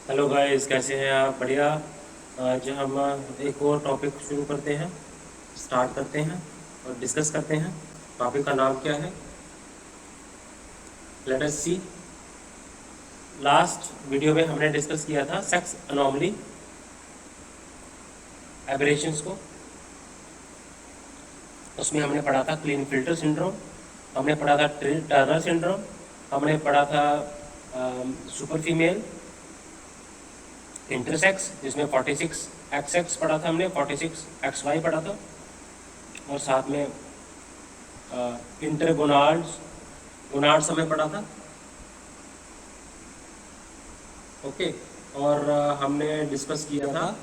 Hello guys, कैसे हैं आप? बढ़िया। आज हम एक और टॉपिक शुरू करते हैं, स्टार्ट करते हैं और डिस्कस करते हैं। टॉपिक का नाम क्या है? लेट अस सी। लास्ट वीडियो में हमने डिस्कस किया था सेक्स अनोमली एबरेशंस को। उसमें हमने पढ़ा था क्लीन फिल्टर सिंड्रोम, हमने पढ़ा था टर्नर सिंड्रोम, हमने पढ़ा था सुपर फीमेल इंटरसेक्स, जिसमें 46 XX पढ़ा था हमने, 46 XY पढ़ा था, और साथ में इंटरगोनाड्स गोनाड्स हमें पढ़ा था। ओके। और हमने डिस्कस किया था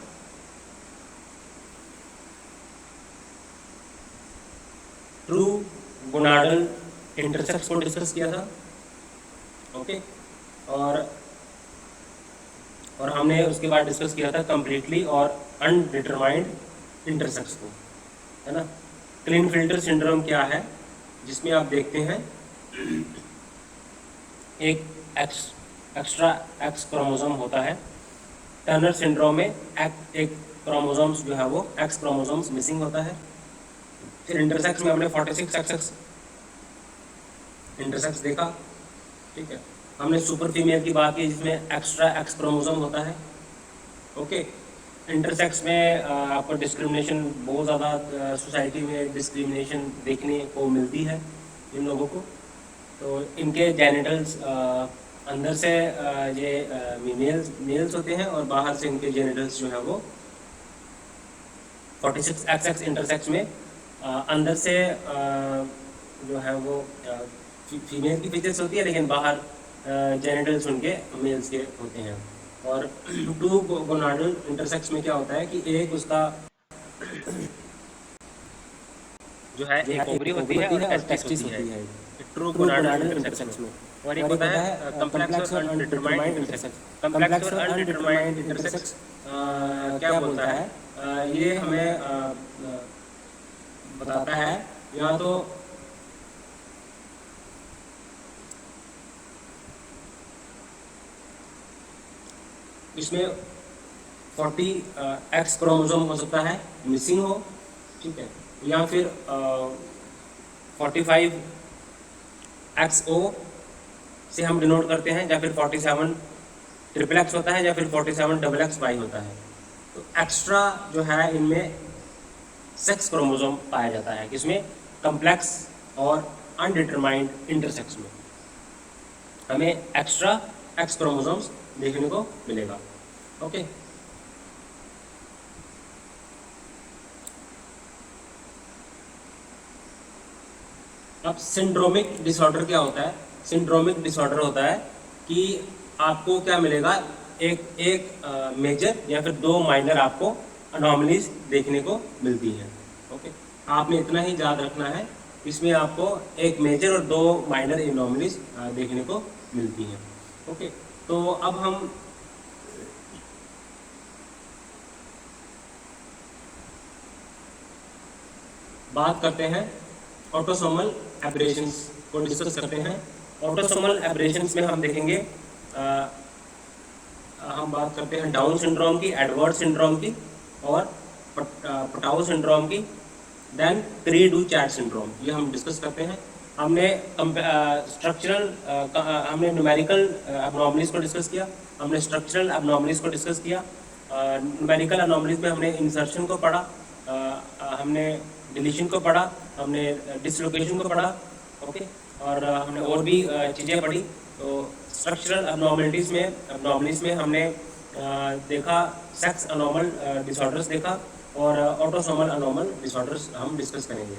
ट्रू गोनाडल इंटरसेक्स को डिस्कस किया था। ओके। और हमने उसके बाद डिस्कस किया था कंप्लीटली और अनडिटरमाइंड इंटरसेक्स को, है ना। क्लीन फिल्टर सिंड्रोम क्या है? जिसमें आप देखते हैं एक एक्स्ट्रा एक्स क्रोमोसोम होता है। टर्नर सिंड्रोम में एक क्रोमोसोम्स जो है वो एक्स क्रोमोसोम्स मिसिंग होता है। फिर इंटरसेक्स में हमने 46 XX इंटरसेक्स देखा। ठीक है। हमने सुपर फीमेल की बात की जिसमें एक्स्ट्रा एक्स क्रोमोसोम होता है। ओके। इंटरसेक्स में आपको डिस्क्रिमिनेशन बहुत ज़्यादा, सोसाइटी में डिस्क्रिमिनेशन देखने को मिलती है इन लोगों को। तो इनके जेनिटल्स अंदर से ये मेल्स होते हैं और बाहर से इनके जेनिटल्स जो है वो 46 XX इंटरसेक्स में अंदर से जो है वो फीमेल की फीचर्स होती है, लेकिन बाहर जेनिटल्स उनके मेल्स के होते हैं। और टू गोनाडल इंटरसेक्स में क्या होता है कि एक उसका जो है एक ओवरी होती है और टेस्टिस होती है ट्रू गोनाडल इंटरसेक्स में। और एक होता है कम्प्लेक्स और अनडिटरमाइंड इंटरसेक्स। कम्प्लेक्स और अनडिटरमाइंड इंटरसेक्स क्या बोलता है? ये हमें बताता है या तो इसमें 40 X क्रोमोसोम हो सकता है मिसिंग हो, ठीक है, या फिर 45 XO से हम डिनोट करते हैं, या फिर 47 ट्रिपल एक्स होता है, या फिर 47 डबल XY होता है। तो एक्स्ट्रा जो है इनमें सेक्स क्रोमोसोम पाया जाता है, किसमें? कम्प्लेक्स और अनडिटरमाइंड इंटरसेक्स में हमें एक्स्ट्रा एक्स क्रोमोसोम्स देखने को मिलेगा। ओके। अब सिंड्रोमिक डिसऑर्डर क्या होता है? सिंड्रोमिक डिसऑर्डर होता है कि आपको क्या मिलेगा, एक मेजर या फिर दो माइनर आपको अनोमलीज देखने को मिलती हैं। ओके। आपने इतना ही याद रखना है, इसमें आपको एक मेजर और दो माइनर एनोमलीज देखने को मिलती हैं। ओके। तो अब हम बात करते हैं ऑटोसोमल एब्रेशंस को डिस्कस करते हैं। ऑटोसोमल एब्रेशंस में हम देखेंगे हम बात करते हैं डाउन सिंड्रोम की, एडवर्ड सिंड्रोम की और पटाओ सिंड्रोम की, देन क्री डू चैट सिंड्रोम, ये हम डिस्कस करते हैं। हमने स्ट्रक्चरल हमने न्यूमेरिकल एबनॉर्मलीज को डिस्कस किया, हमने स्ट्रक्चरल एबनॉर्मलीज को डिस्कस किया। न्यूमेरिकल एबनॉर्मलीज में हमने इंसर्शन को पढ़ा, हमने डिलीशन को पढ़ा, हमने डिसलोकेशन को पढ़ा। ओके। और हमने और भी चीज़ें पढ़ी। तो स्ट्रक्चरल एबनॉर्मलीज में हमने देखा सेक्स अनॉर्मल डिसऑर्डर्स देखा, और ऑटोसोमल अनॉर्मल डिसऑर्डर्स हम डिस्कस करेंगे।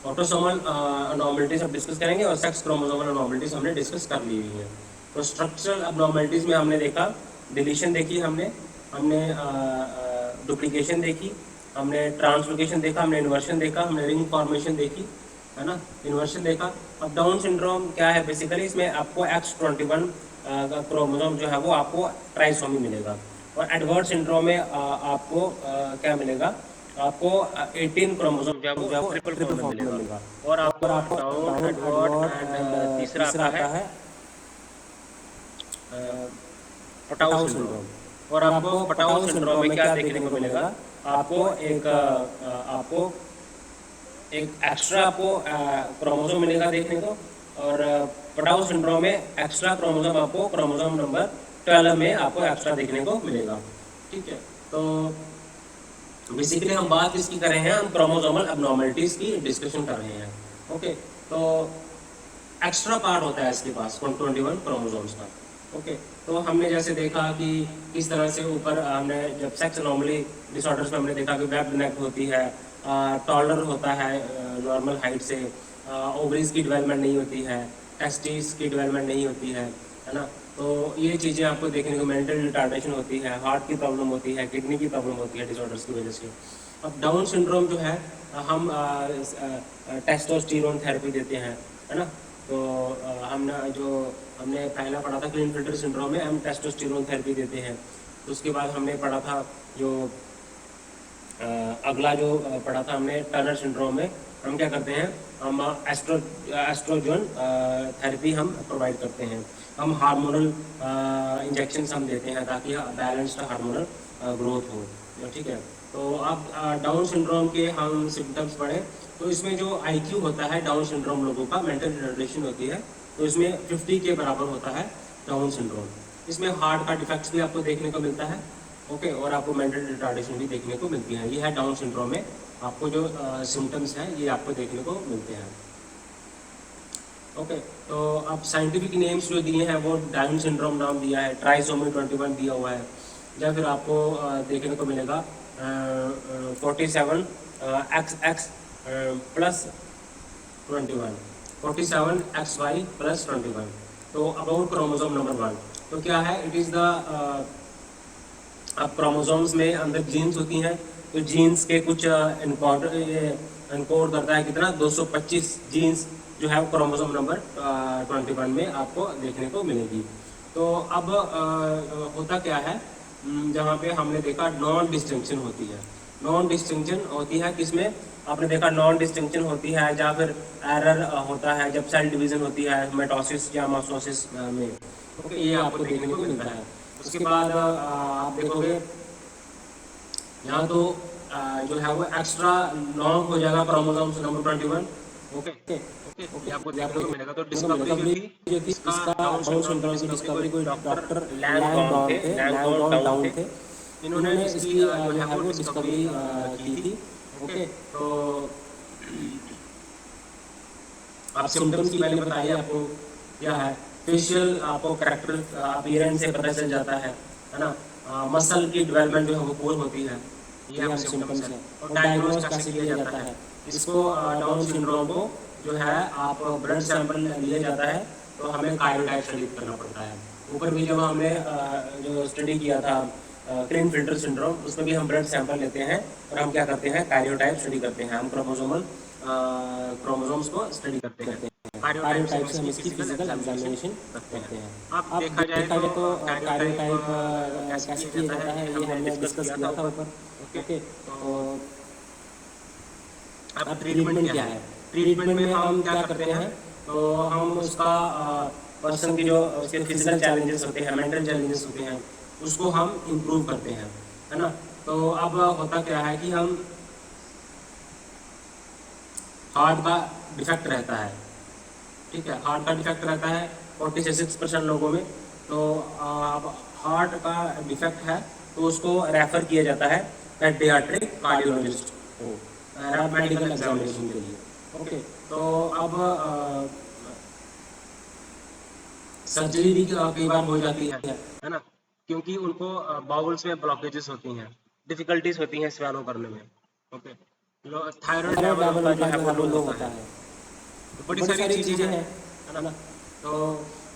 ऑटोसोमल अनॉर्मलिटीज हम डिस्कस करेंगे और सेक्स क्रोमोसोमल अनॉर्मलिटीज हमने डिस्कस कर ली हुई है। तो स्ट्रक्चरल अबनॉर्मलिटीज में हमने देखा डिलीशन देखी, हमने डुप्लीकेशन देखी, हमने ट्रांसलोकेशन देखा, हमने इन्वर्शन देखा, हमने रिंग फॉर्मेशन देखी, है ना, इन्वर्शन देखा। अब डाउन सिंड्रोम क्या है? बेसिकली इसमें आपको X21 का क्रोमोसोम जो है वो आपको ट्राइसोमी मिलेगा, और एडवर्ड सिंड्रोम में आपको क्या मिलेगा? आपको 18 क्रोमोसोम जो है वो ट्रिपल फॉर्म में मिलेगा। और आपको डाउन, एडवर्ड एंड तीसरा आता है पटाउ सिंड्रोम। और आपको पटाउ सिंड्रोम में क्या देखने को मिलेगा, आपको आपको एक एक्स्ट्रा आपको क्रोमोसोम मिलेगा देखने को, और पटाउ सिंड्रोम में एक्स्ट्रा क्रोमोसोम आपको क्रोमोसोम नंबर 12 में आपको एक्स्ट्रा देखने को मिलेगा। ठीक है, तो बेसिकली हम बात किसकी कर रहे हैं, हम क्रोमोसोमल एबनॉर्मलिटीज की डिस्कशन कर रहे हैं। ओके, तो एक्स्ट्रा पार्ट होता है इसके पास 21 क्रोमोसोम्स का। ओके, तो हमने जैसे देखा कि किस तरह से ऊपर हमने जब सेक्स एनोमली डिसऑर्डर्स में हमने देखा कि वेब नेक होती है, टॉलर होता है नॉर्मल हाइट से, ओवरीज की डेवलपमेंट नहीं होती है, टेस्टिस की डेवलपमेंट नहीं होती है ना। तो ये चीज़ें आपको देखने को, मेंटल रिटार्डेशन होती है, हार्ट की प्रॉब्लम होती है, किडनी की प्रॉब्लम होती है डिसऑर्डर्स की वजह से। अब डाउन सिंड्रोम जो है, हम टेस्टोस्टेरोन थेरेपी देते हैं, है ना। तो हमने पहला पढ़ा था क्लिनफिल्टर सिंड्रोम में हम टेस्टोस्टेरोन थेरेपी देते हैं। तो उसके बाद हमने पढ़ा था जो अगला जो पढ़ा था हमने टर्नर सिंड्रोम में हम क्या करते हैं, हम एस्ट्रोजन थेरेपी हम प्रोवाइड करते हैं, हम हार्मोनल इंजेक्शन हम देते हैं ताकि बैलेंस्ड हार्मोनल ग्रोथ हो। ठीक है, तो अब डाउन सिंड्रोम के हम सिम्टम्स पढ़े। तो इसमें जो IQ होता है डाउन सिंड्रोम लोगों का, मेंटल रिटार्डेशन होती है, तो इसमें 50 के बराबर होता है डाउन सिंड्रोम। इसमें हार्ट का डिफेक्ट्स भी आपको देखने को मिलता है। ओके, और आपको मेंटल रिटार्डेशन भी देखने को मिलती है। ये है डाउन सिंड्रोम में आपको जो सिम्टम्स हैं ये आपको देखने को मिलते हैं। ओके, तो अब साइंटिफिक नेम्स जो दिए हैं वो डाउन सिंड्रोम नाम दिया है, ट्राइसोमी 21 दिया हुआ है, या फिर आपको देखने को मिलेगा 47 XX प्लस 21, 47 XY प्लस 21। तो अबाउट क्रोमोसोम नंबर 1 तो क्या है, इट इज़ द अब क्रोमोसोम्स में अंदर जीन्स होती हैं, तो जीन्स के कुछ इनकोड करता है कितना, 225 जीन्स जो है क्रोमोसोम नंबर 21 में आपको देखने को मिलेगी। तो अब होता क्या है, जहाँ पे हमने देखा नॉन डिस्टिंक्शन होती है, नॉन डिस्टिंक्शन होती है किसमें, आपने देखा नॉन डिस्टिंक्शन होती है या फिर एरर होता है जब सेल डिवीजन होती है माइटोसिस या माइटोसिस में। ओके, ये आपको देखने को मिलता है। उसके बाद आप देखोगे यहाँ तो जो है वो एक्स्ट्रा लॉन्ग हो जाएगा chromosomes number 21। Okay okay okay, आपको देखने को मिलेगा। तो डिस्कवरी जो थी इसका डाउन सिंड्रोम की डिस्कवरी कोई डॉक्टर लैंगडॉन डाउन थे, इन्होंने इसकी जो है वो डिस्कवरी की थी। ओके, तो आप सिम्टम्स की मैंने बताई आपको क्या है, फेशियल आपको कैरेक्टर अपीयरेंस से पता चल जाता है ना। मसल की डेवलपमेंट जो है वो पोर होती है, ये हम सिम्टम्स हैं। और डायग्नोज कैसे किया जाता है इसको, डाउन सिंड्रोम को जो है आप ब्लड सैंपल लिया जाता है, तो हमें कार्योटाइप स्टडी करना पड़ता है। ऊपर भी जब हमने जो स्टडी किया था क्लिनफिल्टर सिंड्रोम, उसमें भी हम ब्लड सैंपल लेते हैं और हम क्या करते हैं, कार्योटाइप स्टडी करते हैं, हम क्रोमोसोम्स को स्टडी करते हैं, कार्योटाइप से हम इसकी फिजिकल एग्जामिनेशन करते हैं। अब देखा जाए तो कार्योटाइप कैसे किया जाता है ये हमने डिस्कस किया था ऊपर। ओके, तो अब ट्रीटमेंट क्या है, ट्रीटमेंट में हम क्या करते हैं, तो हम उसका पर्सन की जो उसके फिजिकल चैलेंजेस होते हैं, मेंटल चैलेंजेस होते हैं, उसको हम इम्प्रूव करते हैं, है ना। तो अब होता क्या है कि हम हार्ट का डिफेक्ट रहता है, ठीक है, हार्ट का डिफेक्ट रहता है 46% लोगों में। तो अब हार्ट का डिफेक्ट है तो उसको रेफर किया जाता है पेडियाट्रिक कार्डियोलॉजिस्ट को मेडिकल एग्जामिनेशन के लिए। ओके, तो अब सर्जरी भी कई बार हो जाती है ना, क्योंकि उनको बाउल्स में ब्लॉकेजेस होती हैं, डिफिकल्टीज होती हैं स्वेलो करने में। ओके, थायराइड लेवल जो है वो लो होता है, तो बड़ी सारी चीजें हैं, है ना। तो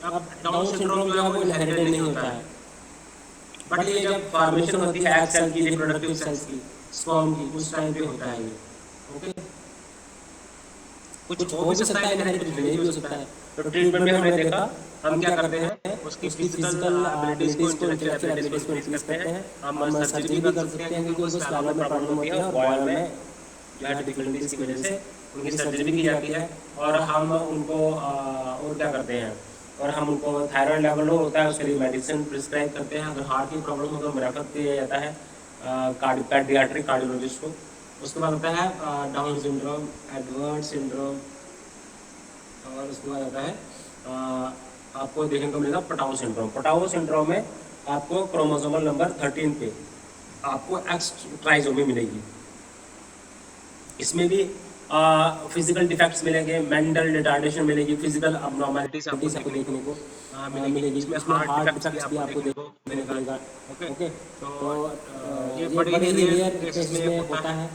अब डाउन सिंड्रोम जो है वो इनहेरिटेड नहीं होता है, बट ये जब फॉर्मेशन होती है एग सेल की, रिप्रोडक्टिव सेल्स की, स्पर्म की, उस टाइम पे होता है ये। ओके, कुछ हो भी सकता है, इनहेरिटेड नहीं भी हो सकता है। तो ट्रीटमेंट में हमने देखा हम क्या करते हैं, उसकी फिजिकल एबिलिटीज को, इंटेलेक्चुअल एबिलिटीज को इंक्रीज करते हैं। हम सर्जरी भी कर सकते हैं क्योंकि उनको स्वेलो में प्रॉब्लम होती है और बॉयल में जो है डिफिकल्टीज की वजह से उनकी सर्जरी भी की जाती है। और हम उनको और क्या करते हैं, और हम उनको थायराइड लेवल लो होता है उसके लिए मेडिसिन प्रिस्क्राइब करते हैं। अगर हार्ट की प्रॉब्लम हो तो रेफर किया जाता है पैडियाट्रिक कार्डियोलॉजिस्ट को। उसके बाद आता है डाउन सिंड्रोम, एडवर्ड सिंड्रोम, और उसके बाद आता है आपको देखने को मिलेगा पटाओ सिंड्रोम। पटाओ सिंड्रोम में आपको क्रोमोसोमल नंबर 13 पे आपको एक्स ट्राइसोमी मिलेगी। इसमें भी फिजिकल डिफेक्ट्स मिलेंगे, मेंटल रिटार्डेशन मिलेगी, फिजिकल अबनॉर्मलिटीज आपको देखने को मिलेगी। इसमें हार्ट डिफेक्ट्स भी आपको देखने को मिलेगा। ओके, तो ये बड़ी रेयर केसेस में होता है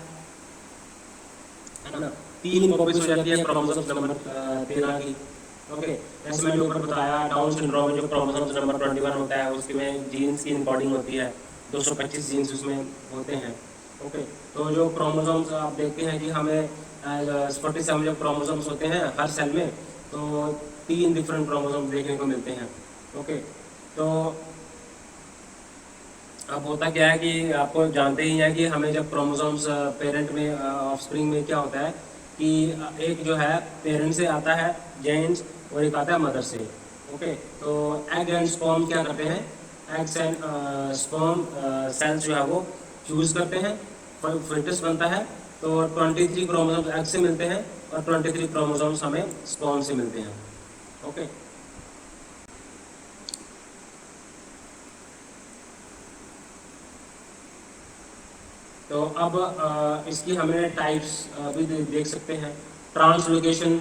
ना। 3 कॉपीज हो जाती है क्रोमोसोम्स नंबर 13 की। ओके, जैसे मैंने ऊपर बताया डाउन सिंड्रोम में जो क्रोमोसोम्स नंबर 21 होता है उसमें जीन्स की इनकोडिंग होती है, 225 जीन्स उसमें होते हैं। ओके, तो जो क्रोमोसोम्स आप देखते हैं कि हमें 47 जो क्रोमोसोम्स होते हैं हर सेल में, तो 3 डिफरेंट क्रोमोसोम्स देखने को मिलते हैं। ओके, तो अब होता क्या है कि आपको जानते ही हैं कि हमें जब क्रोमोसोम्स पेरेंट में ऑफस्प्रिंग में क्या होता है कि एक जो है पेरेंट से आता है जेन्स और एक आता है मदर से। ओके, तो एग एंड स्पर्म क्या करते हैं, एग्स एंड स्पर्म सेल्स जो है वो फ्यूज करते हैं, फिटस बनता है। तो 23 क्रोमोसोम्स एग से मिलते हैं और 23 क्रोमोसोम्स हमें स्पर्म से मिलते हैं। ओके, तो अब इसकी हमें टाइप्स भी देख सकते हैं। ट्रांसलोकेशन,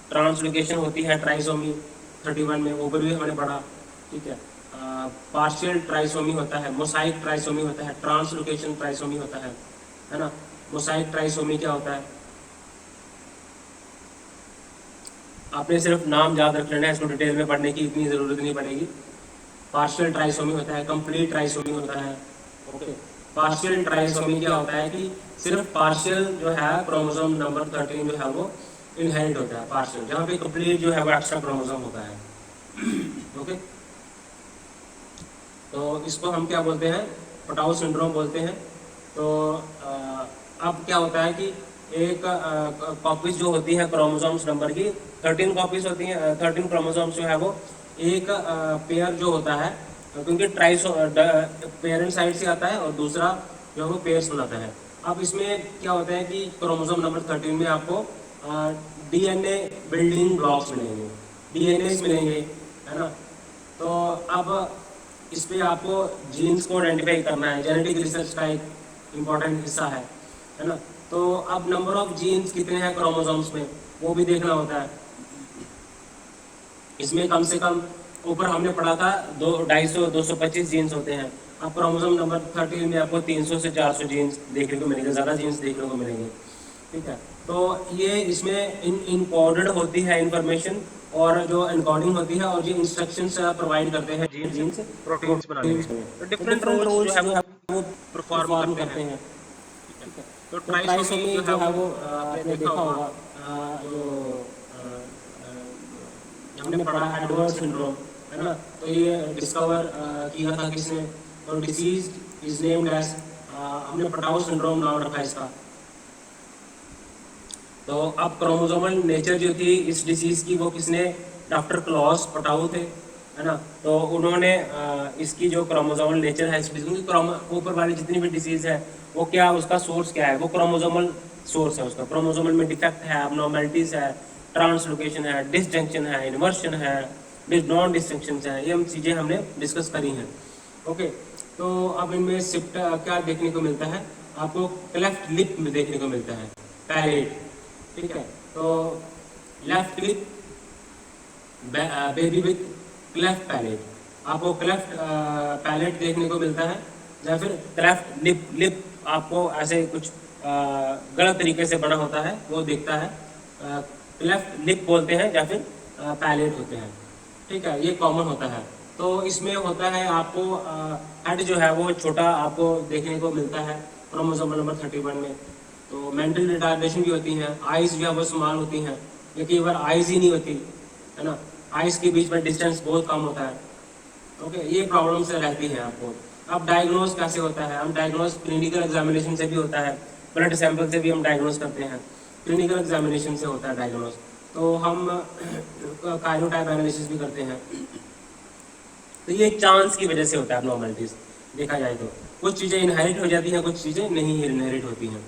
ट्रांसलोकेशन होती है ट्राइसोमी 31 में, ऊपर भी हमने पढ़ा। ठीक है, पार्शियल ट्राइसोमी होता है, मोसाइक ट्राइसोमी होता है, ट्रांसलोकेशन ट्राइसोमी होता है ना। मोसाइक ट्राइसोमी क्या होता है, आपने सिर्फ नाम याद रख लेना है, इसको डिटेल में पढ़ने की इतनी ज़रूरत नहीं पड़ेगी। पार्शियल ट्राइसोमी होता है, कंप्लीट ट्राइसोमी होता है। ओके, पार्शियल ट्राइसोमी क्या होता है कि सिर्फ पार्शियल जो है क्रोमोसोम नंबर 13 जो है वो इनहेरिट होता है पार्शियल, जहाँ पे कंप्लीट जो है वो एक्स्ट्रा क्रोमोसोम होता है। ओके, तो इसको हम क्या बोलते हैं, पटाओ सिंड्रोम बोलते हैं। तो अब क्या होता है कि एक कॉपीज जो होती है क्रोमोसोम्स नंबर की 13 कॉपीज होती हैं, 13 क्रोमोसोम्स जो है वो एक पेयर जो होता है, क्योंकि ट्राइसो पेरेंट साइड से आता है और दूसरा जो है वो पेयर्स बनाता है। अब इसमें क्या होता है कि क्रोमोसोम नंबर 13 में आपको डीएनए बिल्डिंग ब्लॉक्स मिलेंगे, डीएनए मिलेंगे, है ना। तो अब इस पे आपको जीन्स को आइडेंटिफाई करना है, जेनेटिक रिसर्च का एक इम्पॉर्टेंट हिस्सा है ना। तो अब नंबर ऑफ जीन्स कितने हैं क्रोमोसोम्स में वो भी देखना होता है। इसमें कम से कम ऊपर हमने पढ़ा था 250-225 जीन्स होते हैं। अब क्रोमोसोम नंबर 13 में आपको 300 से 400 जीन्स देखने को मिलेंगे, ज़्यादा जीन्स देखने को मिलेंगे। ठीक है, तो ये इसमें इनकोडेड होती है इंफॉर्मेशन, और जो एनकोडिंग होती है और जो इंस्ट्रक्शंस प्रोवाइड करते हैं जीन्स प्रोटीन्स बनाने में, तो डिफरेंट रोल्स जो है वो परफॉर्म करते हैं। ठीक है, तो ट्राइसोमी जो है वो आपने देखा होगा, जो हमने पढ़ा एडवर्ड सिंड्रोम, है ना। तो ये डिस्कवर किया था किसने, और डिसीज इज नेम्ड एज, हमने पटाओ सिंड्रोम नाम रखा इसका। तो अब क्रोमोसोमल नेचर जो थी इस डिसीज की वो किसने, डॉक्टर क्लॉस पटाओ थे, है ना। तो उन्होंने इसकी जो क्रोमोसोमल नेचर है इस डिसीज की, ऊपर वाली जितनी भी डिसीज है वो क्या, उसका सोर्स क्या है, वो क्रोमोसोमल सोर्स है उसका। क्रोमोसोमल में डिफेक्ट है, अबनॉर्मलिटीज है, ट्रांसलोकेशन है, डिसजंक्शन है, इन्वर्शन है, नॉन डिस्टिंक्शन है, ये हम चीज़ें हमने डिस्कस करी हैं। ओके, तो अब इनमें सिप्ट क्या देखने को मिलता है, आपको क्लेफ्ट लिप में देखने को मिलता है, पैलेट। ठीक है, तो left lip baby with cleft palate, आपको क्लेफ्ट पैलेट देखने को मिलता है, या फिर क्लेफ्ट लिप, लिप आपको ऐसे कुछ गलत तरीके से बना होता है वो दिखता है, क्लेफ्ट लिप बोलते हैं या फिर पैलेट होते हैं। ठीक है, ये कॉमन होता है। तो इसमें होता है आपको हेड जो है वो छोटा आपको देखने को मिलता है क्रोमोसोम नंबर 31 में। तो मेंटल रिटार्डेशन भी होती हैं, आइज़ जो है वो स्मॉल होती हैं, लेकिन बार आइज़ ही नहीं होती, है ना। आइज़ के बीच में डिस्टेंस बहुत कम होता है। ओके, ये प्रॉब्लम से रहती है आपको। अब डायग्नोज कैसे होता है, हम डायग्नोज क्लिनिकल एग्जामिनेशन से भी होता है, ब्लड सैंपल से भी हम डायग्नोज करते हैं, क्लिनिकल एग्जामिनेशन से होता है डायग्नोज। तो हम कार्योटाइप एनालिसिस भी करते हैं। तो ये चांस की वजह से होता है एबनॉर्मलिटीज, देखा जाए तो कुछ चीज़ें इनहेरिट हो जाती हैं, कुछ चीज़ें नहीं इनहेरिट होती हैं।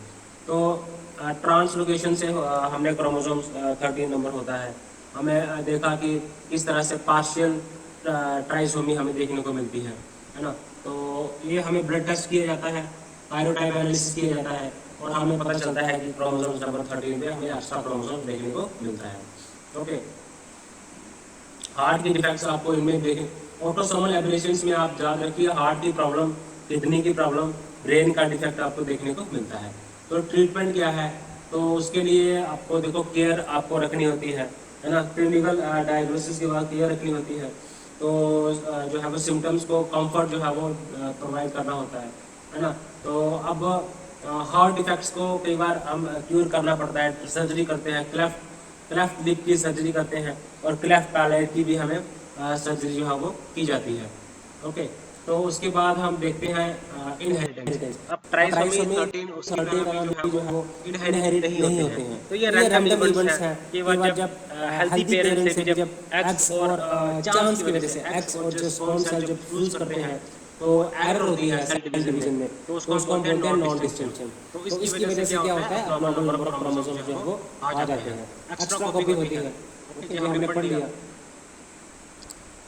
तो ट्रांसलोकेशन से हमने क्रोमोसोम 13 नंबर होता है, हमें देखा कि किस तरह से पार्शियल ट्राइसोमी हमें देखने को मिलती है ना। तो ये हमें ब्लड टेस्ट किया जाता है, कार्योटाइप एनालिसिस किया जाता है, और हमें पता चलता है कि क्रोमोसोम नंबर 13 पे हमें एक्स्ट्रा क्रोमोसोम देखने को मिलता है। ओके, हार्ट के डिफेक्ट्स आपको इनमें देखें, ऑटोसोमल एब्रेशंस में आप याद रखिए, हार्ट की प्रॉब्लम, किडनी की प्रॉब्लम, ब्रेन का डिफेक्ट आपको देखने को मिलता है। तो ट्रीटमेंट क्या है, तो उसके लिए आपको देखो केयर आपको रखनी होती है ना। क्लिनिकल डायग्नोसिस के बाद केयर रखनी होती है। तो जो है वो सिम्टम्स को कंफर्ट जो है वो प्रोवाइड करना होता है ना। तो अब हार्ट डिफेक्ट्स को कई बार हम क्यूर करना पड़ता है, सर्जरी करते हैं, क्लेफ्ट लिप की सर्जरी करते हैं, और क्लेफ्ट पैलेट की भी हमें सर्जरी जो है वो की जाती है। ओके, तो उसके बाद हम देखते हैं इनहेरिटेंस। अब ट्राइसोमी 13 उसके नाम भी जो है वो इनहेरिट नहीं होते हैं। तो ये रैंडम इवेंट्स हैं, केवल जब हेल्दी पेरेंट्स से भी जब एग्स और चांस की वजह से एग्स और जो स्पर्म सेल जब फ्यूज करते हैं तो एरर होती है सेल डिवीजन में, तो उसको हम बोलते हैं नॉन डिस्टिंक्शन। तो इसकी वजह से क्या होता है, abnormal नंबर ऑफ क्रोमोसोम जो है वो आ जाते हैं, एक्स्ट्रा कॉपी होती है। ओके, ये हमने पढ़ लिया।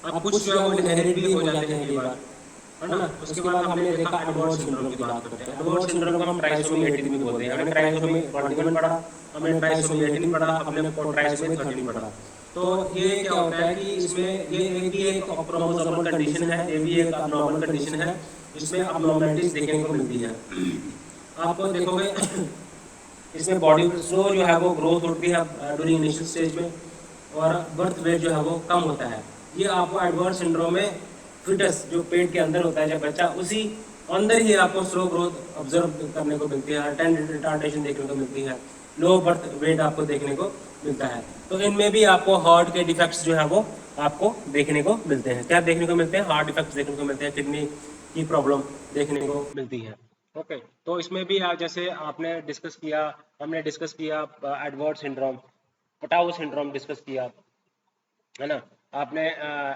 अब कुछ जो है वो इनहेरिट भी हो जाते हैं कई बार, है ना। उसके बाद हमने देखा एडवर्ड सिंड्रोम की बात करते हैं। एडवर्ड सिंड्रोम को हम ट्राइसोमी 18 भी बोलते हैं। हमने ट्राइसोमी 21 पढ़ा, हमने ट्राइसोमी 18 पढ़ा, हमने ट्राइसोमी 13 पढ़ा। तो ये क्या होता है कि इसमें ये भी एक क्रोमोसोमल कंडीशन है, ये भी एक अबनॉर्मल कंडीशन है, जिसमें अबनॉर्मलिटीज देखने को मिलती है। आप देखोगे इसमें बॉडी स्लो जो है वो ग्रोथ होती है ड्यूरिंग इनिशियल स्टेज में, और बर्थ वेट जो है वो कम होता है। ये आपको एडवर्ड सिंड्रोम में फिटस जो पेट के अंदर होता है जब बच्चा, उसी अंदर ही आपको स्लो ग्रोथ ऑब्जर्व करने को मिलती है, अटेंड रिटार्डेशन देखने को मिलती है, लो बर्थ वेट आपको देखने को मिलता है। तो इनमें भी आपको हार्ट के डिफेक्ट्स जो है वो आपको देखने को मिलते हैं। क्या देखने को मिलते हैं, हार्ट डिफेक्ट्स देखने को मिलते हैं, किडनी की प्रॉब्लम देखने को मिलती है। ओके, तो इसमें भी आप जैसे आपने डिस्कस किया, हमने डिस्कस किया Edward syndrome, Patau syndrome discuss किया, है ना। आपने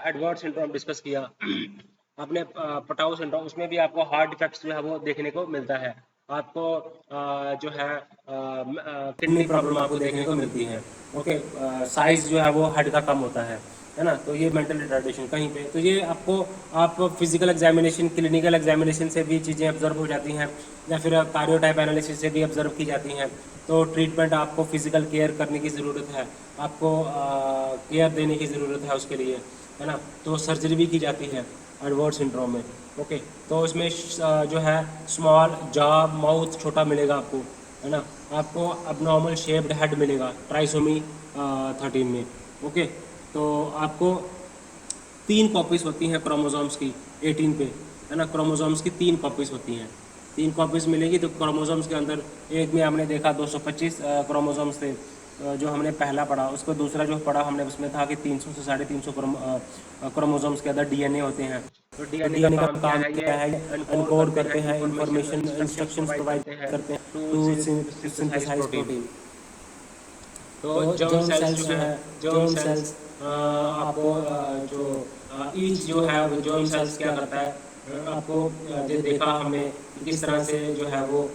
एडवर्ड सिंड्रोम डिस्कस किया, आपने पटाउ सिंड्रोम, उसमें भी आपको हार्ट डिफेक्ट्स जो है वो देखने को मिलता है। आपको जो है किडनी प्रॉब्लम आपको देखने को मिलती है। ओके, साइज जो है वो हेड का कम होता है ना। तो ये मेंटल रिटार्डेशन कहीं पे, तो ये आपको आप फिजिकल एग्जामिनेशन, क्लिनिकल एग्जामिनेशन से भी चीज़ें ऑब्जर्व हो जाती हैं, या फिर कार्योटाइप एनालिसिस से भी ऑब्जर्व की जाती हैं। तो ट्रीटमेंट आपको फिजिकल केयर करने की ज़रूरत है, आपको केयर देने की ज़रूरत है उसके लिए, है ना। तो सर्जरी भी की जाती है एडवर्ड सिंड्रोम में। ओके, तो इसमें जो है स्मॉल जॉ, माउथ छोटा मिलेगा आपको, है ना। आपको अबनॉर्मल शेप्ड हेड मिलेगा ट्राइसोमी 13 में। ओके, तो आपको 3 कॉपीज होती हैं क्रोमोसोम्स की 18 पे, है ना। क्रोमोसोम्स की 3 कॉपीज होती हैं, 3 कॉपीज मिलेगी। तो क्रोमोसोम्स के अंदर एक में हमने देखा 225 क्रोमोसोम्स थे जो हमने पहला पढ़ा, उसको दूसरा जो पढ़ा हमने उसमें था कि 300 से 350 क्रोमोसोम्स के अंदर डीएनए होते हैं। तो डीएनए का काम क्या है, एनकोड करते हैं इंफॉर्मेशन, इंस्ट्रक्शंस प्रोवाइड करते हैं टू सिंथेसाइज प्रोटीन। तो जर्म सेल्स जो है, जर्म सेल्स आपको जो ईच जो है वो जर्म सेल्स क्या करता है, आपको देखा हमने किस तरह से जो है वो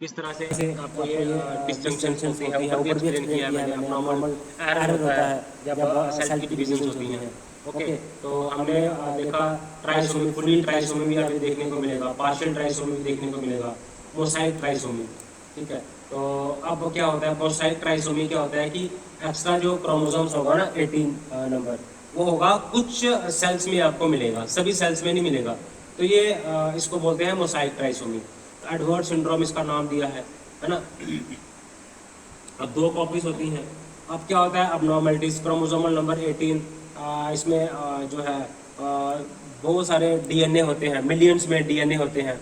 किस तरह से आपको ये डिस्जंक्शन होती है, ऊपर भी एक्सप्लेन किया है मैंने। नॉर्मल एरर होता है जब सेल की डिवीजन होती हैं। ओके, तो हमने देखा ट्राइसोमी, फुली ट्राइसोमी भी आपको देखने को मिलेगा, पार्शियल ट्राइसोमी भी देखने को मिलेगा, मोसाइक ट्राइसोमी। ठीक है, तो अब क्या होता है मोसाइक ट्राइसोमी, क्या होता है कि एक्स्ट्रा जो क्रोमोसोम्स होगा ना 18 नंबर, वो होगा कुछ सेल्स में आपको मिलेगा, सभी सेल्स में नहीं मिलेगा। तो ये इसको बोलते हैं मोसाइक ट्राइसोमी। एडवर्ड सिंड्रोम इसका नाम दिया है ना। अब 2 कॉपीज होती हैं। अब क्या होता है अबनॉर्मलिटीज, क्रोमोसोमल नंबर 18, इसमें जो है बहुत सारे डीएनए होते हैं, मिलियंस में डीएनए होते हैं,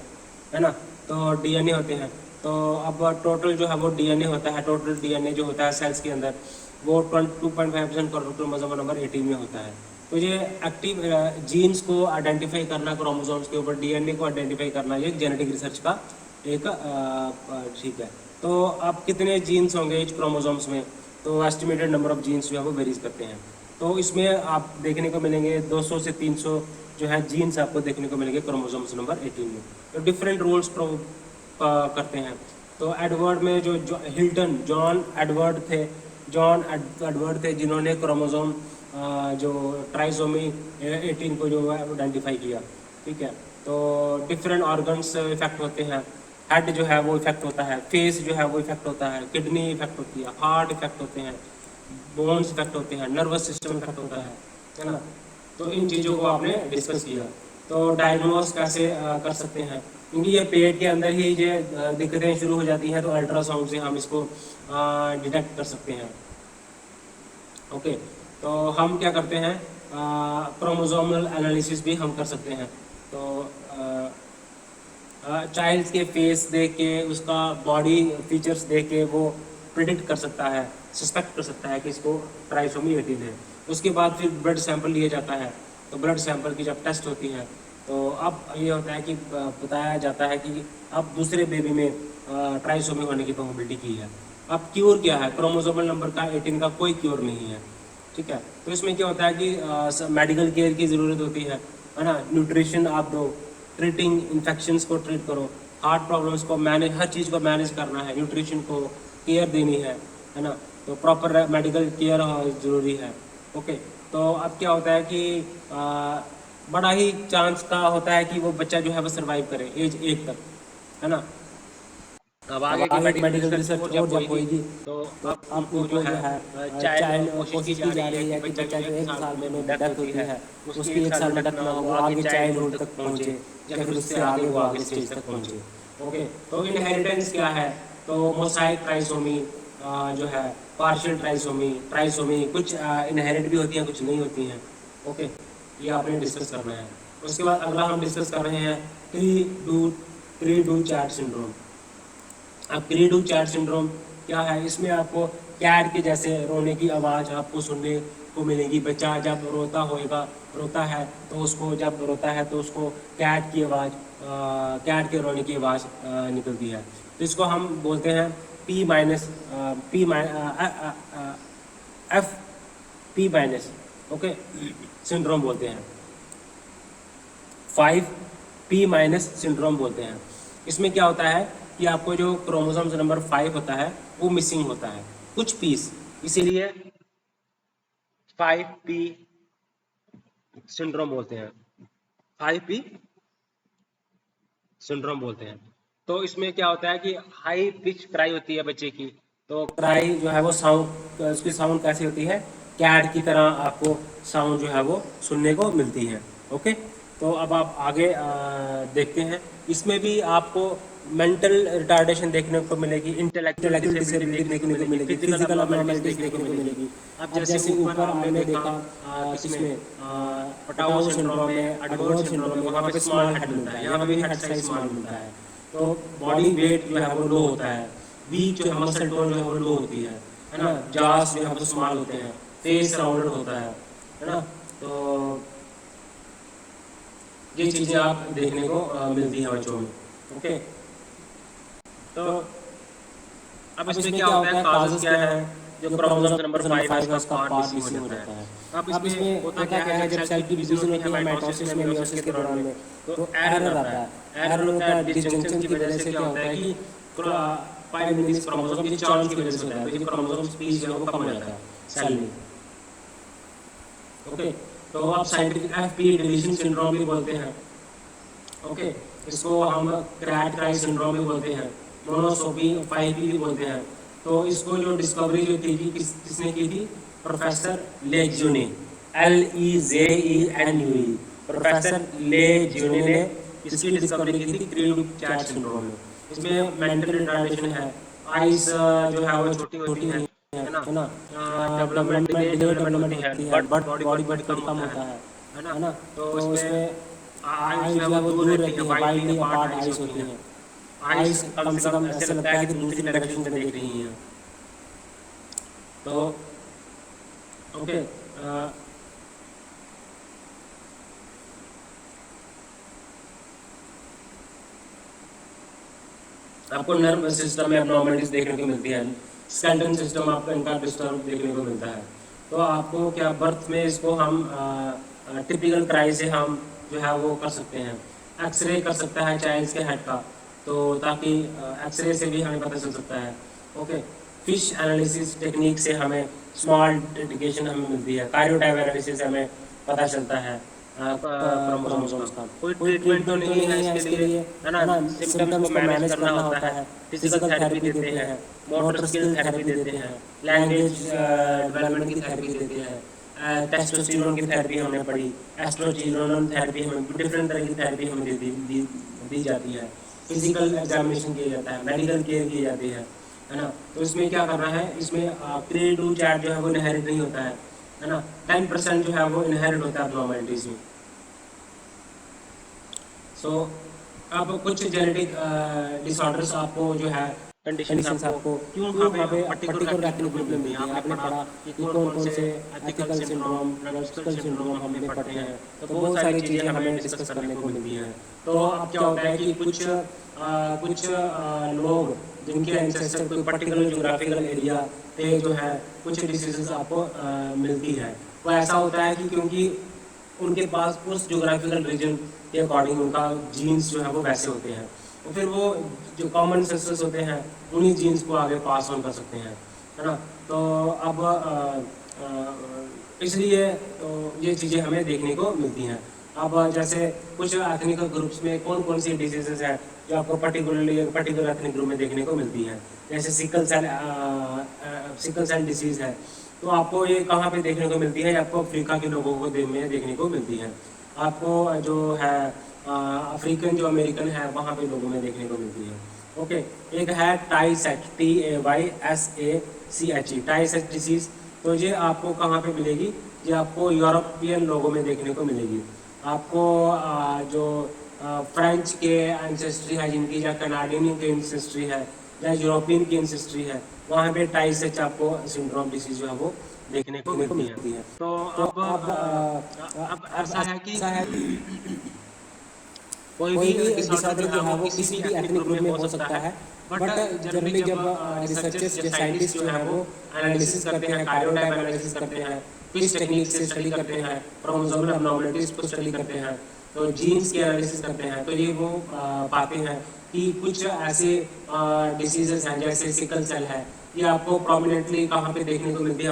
है ना। तो डीएनए होते हैं, तो अब टोटल जो है वो डीएनए होता है, टोटल डीएनए जो होता है सेल्स के अंदर वो 2.5% क्रोमोसोम नंबर 18 में होता है। तो ये एक्टिव जीन्स को आइडेंटिफाई करना क्रोमोसोम्स के ऊपर, डीएनए को आइडेंटिफाई करना, ये जेनेटिक रिसर्च का एक ठीक है। तो अब कितने जीन्स होंगे इस क्रोमोसोम्स में, तो एस्टिमेटेड नंबर ऑफ जीन्स जो है वो वेरीज करते हैं। तो इसमें आप देखने को मिलेंगे 200 से 300 जो है जीन्स आपको देखने को मिलेंगे क्रोमोसोम्स नंबर 18 में। तो डिफरेंट रोल्स करते हैं। तो एडवर्ड में जो हिल्टन जॉन एडवर्ड थे जिन्होंने क्रोमोसोम जो ट्राइसोमी 18 को जो है आइडेंटिफाई किया। ठीक है, तो डिफरेंट ऑर्गन्स इफेक्ट होते हैं। हेड जो है वो इफेक्ट होता है, फेस जो है वो इफेक्ट होता है, किडनी इफेक्ट होती है, हार्ट इफेक्ट होते हैं, बोन्स इफेक्ट होते हैं, नर्वस सिस्टम इफेक्ट होता है ना। तो इन चीज़ों को आपने डिस्कस किया। तो डायग्नोस कैसे कर सकते हैं, क्योंकि ये पेट के अंदर ही ये दिक्कतें शुरू हो जाती हैं, तो अल्ट्रासाउंड से हम इसको डिटेक्ट कर सकते हैं। ओके, तो हम क्या करते हैं, क्रोमोसोमल एनालिसिस भी हम कर सकते हैं। तो चाइल्ड के फेस देख के, उसका बॉडी फीचर्स देख के वो प्रिडिक्ट कर सकता है, सस्पेक्ट कर सकता है कि इसको ट्राइसोमी 18 है। उसके बाद फिर ब्लड सैंपल लिया जाता है। तो ब्लड सैंपल की जब टेस्ट होती है तो अब ये होता है कि बताया जाता है कि अब दूसरे बेबी में ट्राइसोमी होने की प्रोबेबिलिटी की है। अब क्योर क्या है, क्रोमोसोमल नंबर का 18 का कोई क्योर नहीं है। ठीक है, तो इसमें क्या होता है कि मेडिकल केयर की ज़रूरत होती है ना। न्यूट्रिशन आप दो, ट्रीटिंग इन्फेक्शंस को ट्रीट करो, हार्ट प्रॉब्लम्स को मैनेज, हर चीज़ को मैनेज करना है, न्यूट्रिशन को केयर देनी है ना। तो प्रॉपर मेडिकल केयर ज़रूरी है। ओके, तो अब क्या होता है कि बड़ा ही चांस का होता है कि वो बच्चा जो है वो सर्वाइव करे एज 1 तक, है ना। अब आगे की मेडिकल रिसर्च और जब होएगी तो अब उनको जो है चाइल्ड कोशिश की जा रही है कि बच्चा जो 1 साल में डेथ होती है उसकी 1 साल में डेथ ना हो, वो आगे चाइल्डहुड तक पहुँचे या फिर उससे आगे वो आगे स्टेज तक पहुँचे। ओके, तो इनहेरिटेंस क्या है, तो मोसाइक ट्राइसोमी जो है, पार्शियल ट्राइसोमी कुछ इनहेरिट भी होती हैं, कुछ नहीं होती हैं। ओके, ये आपने डिस्कस करना है। उसके बाद अगला हम डिस्कस कर रहे हैं क्री डू चैट सिंड्रोम। अब क्री डू चैट सिंड्रोम क्या है, इसमें आपको कैट के जैसे रोने की आवाज़ आपको सुनने को मिलेगी। बच्चा जब रोता है तो उसको जब रोता है तो उसको कैट की आवाज़, कैट के रोने की आवाज़ निकलती है। तो इसको हम बोलते हैं P minus P F P minus okay syndrome बोलते हैं, 5p- सिंड्रोम बोलते हैं। इसमें क्या होता है कि आपको जो क्रोमोसोम्स नंबर 5 होता है वो मिसिंग होता है कुछ पीस, इसीलिए 5p सिंड्रोम बोलते हैं, 5p सिंड्रोम बोलते हैं। तो इसमें क्या होता है कि हाई पिच क्राई होती है बच्चे की। तो क्राई जो है वो साउंड, उसकी साउंड कैसी होती है, कैट की तरह आपको साउंड जो है वो सुनने को मिलती है। ओके, तो अब आप आगे देखते हैं। इसमें भी आपको मेंटल रिटार्डेशन देखने को मिलेगी, इंटेलेक्चुअल डिसेबिलिटी देखने को मिलेगी, फिजिकल अबनॉर्मलिटीज देखने को मिलेगी। अब जैसे ऊपर आपने देखा किसमें, पटाओ सिंड्रोम में, एडवर्ड सिंड्रोम में, वहाँ पे स्मॉल हेड मिलता है, यहाँ पे भी हेड साइज स्मॉल मिलता है। तो बॉडी वेट जो है वो लो होता है, वीक जो है मसल टोन जो है वो लो होती है ना। जास जो है वो स्मॉल होते हैं, फेस राउंडेड होता है ना। तो ये चीज़ें आप देखने को मिलती हैं बच्चों में। ओके, तो अब इसमें क्या होता है, काजेस क्या है, जो क्रोमोसोम नंबर 5 है उसका पार्ट मिसिंग हो जाता है। अब इसमें होता क्या है, जब सेल की डिवीजन होती है माइटोसिस में, मियोसिस के दौरान में, तो एरर आता है। एरर होता है डिसजंक्शन की वजह से, क्या होता है कि 5 मिसिंग क्रोमोसोम की चांस की वजह से होता है, तो ये क्रोमोसोम स्पीस जो है वो कम हो जाता है सेल में। ओके, तो आप साइंटिफिक एफपी डिलीशन सिंड्रोम भी बोलते हैं। ओके, इसको हम क्रैट क्राई सिंड्रोम भी बोलते हैं, मोनोसोपी 5p भी बोलते हैं। तो इसको जो डिस्कवरी जो थी किसने की थी, प्रोफेसर लेज्यूने, LEJENUE, प्रोफेसर लेज्यूने ने इसकी डिस्कवरी की थी क्री डू चैट सिंड्रोम में। इसमें मेंटल रिटार्डेशन है, आइज जो है वो छोटी होती है ना, डेवलपमेंट में डिले डेवलपमेंट होती है, बट बॉडी बट कम होता है ना। तो इसमें आइज जो है वो दूर रहती है, वाइडली अपार्ट आइज होती हैं। आइज कम से कम ऐसे लगता है कि दूसरी डायरेक्शन में देख रही हैं। तो ओके, आपको नर्व सिस्टम में एब्नॉर्मलिटीज देखने को मिलती है। स्केलेटन सिस्टम आपको इनका डिस्टर्ब देखने को मिलता है। तो आपको क्या बर्थ में इसको हम टिपिकल क्राई से हम जो है वो कर सकते हैं, एक्सरे कर सकता है चाइल्ड के हेड का, तो ताकि एक्सरे से भी हमें पता चल सकता है। ओके, फिश एनालिसिस टेक्निक से हमें स्मॉल डिटेक्शन हमें मिलती है, कार्योटाइप एनालिसिस से हमें पता चलता है क्रोमोसोम्स का। कोई ट्रीटमेंट तो नहीं है इसके लिए, है ना, सिम्टम्स को मैनेज करना होता है, फिजिकल थेरेपी देते हैं, मोटर स्किल थेरेपी देते हैं, लैंग्वेज डेवलपमेंट की थेरेपी देते हैं, टेस्टोस्टेरोन की थेरेपी हमने पढ़ी, एस्ट्रोजेनोन थेरेपी हमें, डिफरेंट तरह की थेरेपी हमें दी जाती है, फिजिकल एग्जामिनेशन किया जाता है, मेडिकल केयर की जाती है ना। तो इसमें क्या करना है, इसमें प्री टू चैट जो है वो इनहेरिट नहीं होता है ना, 10% जो है वो इनहेरिट होता है एब्नॉर्मलिटीज में। सो अब कुछ जेनेटिक डिसऑर्डर्स आपको जो है कंडीशंस आपको क्यों वहाँ पे पर्टिकुलर एथनिक ग्रुप में मिलती है। आपने पढ़ा कि कौन कौन से एथिकल सिंड्रोम, ड्रग्सकल सिंड्रोम हमने पढ़े हैं, तो बहुत सारी चीज़ें हमें डिस्कस करने को मिलती हैं। तो अब क्या होता है कि कुछ लोग जिनके एंसेस्टर कोई पर्टिकुलर जोग्राफिकल एरिया पे जो है कुछ डिसीजेस आपको मिलती है, वो ऐसा होता है कि क्योंकि उनके पास उस जोग्राफिकल रीजन के अकॉर्डिंग उनका जीन्स जो है वो वैसे होते हैं, तो फिर वो जो कॉमन एंसेस्टर्स होते हैं उन्हीं जीन्स को आगे पास ऑन कर सकते हैं, है ना। तो अब इसलिए तो ये चीज़ें हमें देखने को मिलती हैं। अब जैसे कुछ एथनिक ग्रुप्स में कौन कौन सी डिजीजेस हैं जो आपको पर्टिकुलर एथनिक ग्रुप में देखने को मिलती हैं, जैसे सिकल सेल डिसीज़ है, तो आपको ये कहाँ पे देखने को मिलती है, आपको अफ्रीका के लोगों को में देखने को मिलती है। आपको जो है अफ्रीकन जो अमेरिकन है वहाँ पे लोगों में देखने को मिलती है। ओके, एक है टाइसेच, TAYSACHE, टाइसेच डिसीज़, तो ये आपको कहाँ पे मिलेगी, ये आपको यूरोपियन लोगों में देखने को मिलेगी। आपको जो फ्रेंच के एंसेस्ट्री है जिनकी, या कनाडियन की एंसेस्ट्री है, या यूरोपियन की एंसेस्ट्री है, वहाँ पे टाइसेच आपको सिंड्रोम डिसीज जो है वो देखने को मिलती है। तो अब ऐसा है कि कोई भी डिसऑर्डर जो है वो किसी भी एथनिक ग्रुप में हो सकता है, बट जनरली जब रिसर्चर्स या साइंटिस्ट जो है वो एनालिसिस करते हैं, कार्योटाइप एनालिसिस करते हैं, फिश टेक्निक से स्टडी करते हैं, क्रोमोसोमल एब्नॉर्मलिटीज को स्टडी करते हैं, तो जीन्स की एनालिसिस करते हैं, तो ये वो पाते हैं कि कुछ ऐसे डिसीजेस हैं जैसे सिकल सेल है, ये आपको प्रोमिनेंटली कहाँ पे देखने को मिलती है,